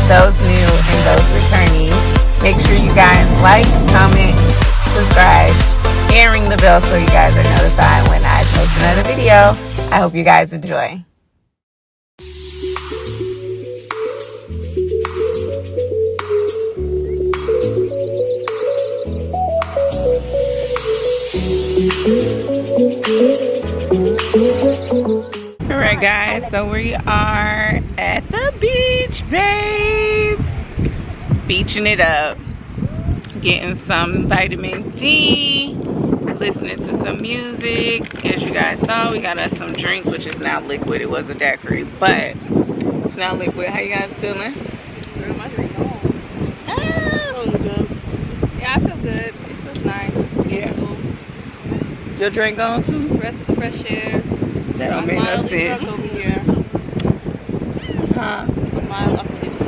those new and those returning. Make sure you guys like, comment, subscribe, and ring the bell so you guys are notified when I post another video. I hope you guys enjoy. Alright guys, so we are at the beach, babe. Beaching it up. Getting some vitamin D. Listening to some music. As you guys saw, we got us some drinks, which is now liquid. It was a daiquiri, but it's now liquid. How you guys feeling? Girl, my drink gone. Yeah, I feel good. It feels nice. It's peaceful. Your drink gone too? Breath is fresh air. That don't make no sense. Over here. Huh? A mile up tipsy.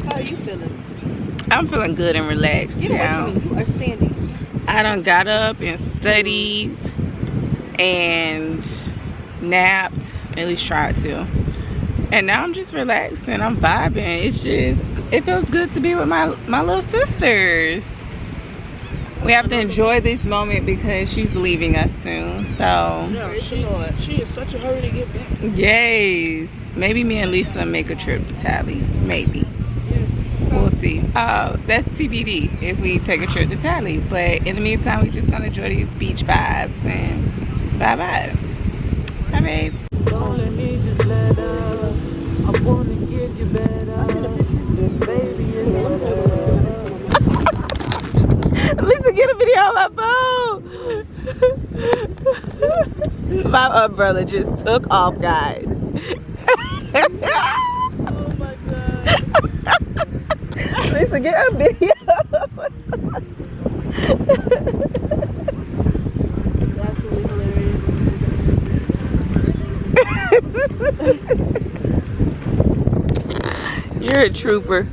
How are you feeling? I'm feeling good and relaxed. Yeah. You are Sandy. I done got up and studied and napped, at least tried to. And now I'm just relaxed and I'm vibing. It's just, it feels good to be with my little sisters. We have to enjoy this moment because she's leaving us soon. So yeah, she is such a hurry to get back. Yes. Maybe me and Lisa make a trip to Tally. Maybe. We'll see. That's TBD if we take a trip to Tally. But in the meantime, we're just gonna enjoy these beach vibes and bye bye. Bye, babes. All I need is letter. I wanna get you better. Baby, Lisa, get a video on my phone. My umbrella just took off, guys. oh my god. Lisa, get a video. It's absolutely hilarious. You're a trooper.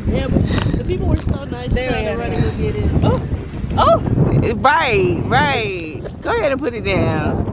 Yeah, but the people were so nice trying to run and go get it. Oh, right. Go ahead and put it down.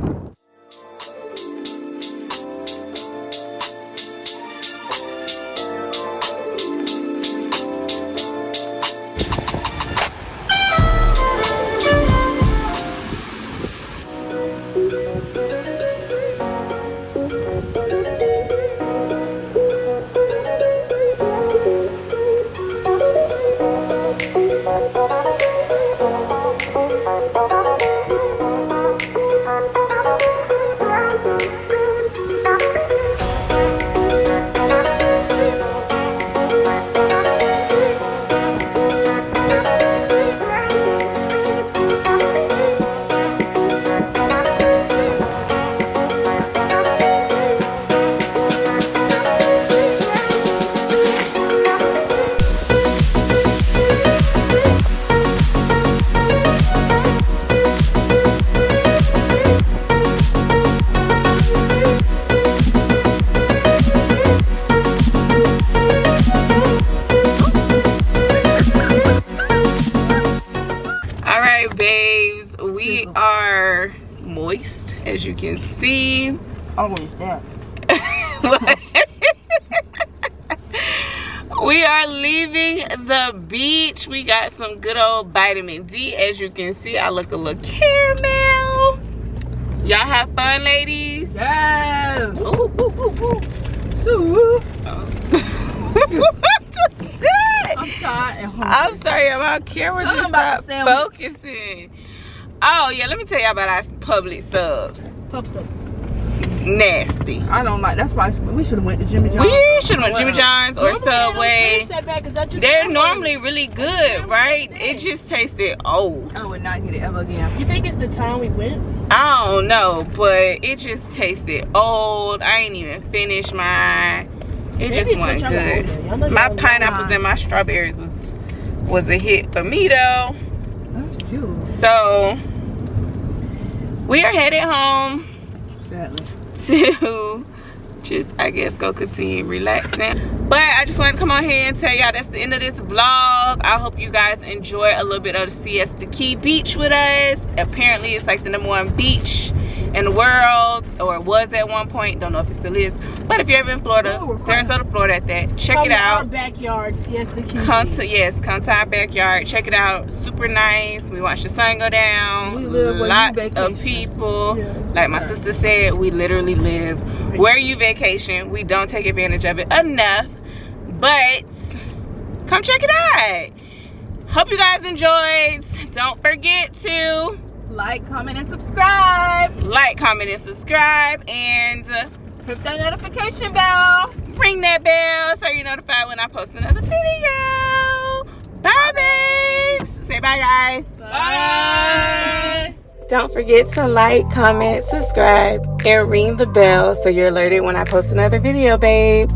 Babes, we are moist, as you can see. Always that. We are leaving the beach. We got some good old vitamin D. As you can see, I look a little caramel. Y'all have fun, ladies? Yes. Ooh, ooh. I'm tired and hungry. I'm sorry, my camera just stopped focusing. Oh yeah, let me tell y'all about our public subs. Pub subs. Nasty. I don't like. That's why we should have went to Jimmy John's. We should have went to Jimmy John's or Subway. They're normally really good, right? It just tasted old. I would not get it ever again. You think it's the time we went? I don't know, but it just tasted old. I ain't even finished mine. It just wasn't good. My pineapples and my strawberries was a hit for me though. That's cute. So we are headed home. Sadly. To just, I guess, go continue relaxing. But I just want to come on here and tell y'all that's the end of this vlog. I hope you guys enjoy a little bit of the Siesta Key Beach with us. Apparently it's like the #1 beach in the world, or it was at one point. Don't know if it still is. But if you're ever in Florida, Sarasota, Florida, at that, check it out. Our backyard, Siesta. Come to our backyard. Check it out. Super nice. We watch the sun go down. We live where Lots you of vacation. people. Yeah. Like my sister said, we literally live where you vacation. We don't take advantage of it enough. But come check it out. Hope you guys enjoyed. Don't forget to Like, comment, and subscribe. like, comment, and subscribe, and Hit that notification bell. ring that bell so you're notified when I post another video. Bye, babes. Say bye, guys. Bye. Don't forget to like, comment, subscribe, and ring the bell so you're alerted when I post another video, babes.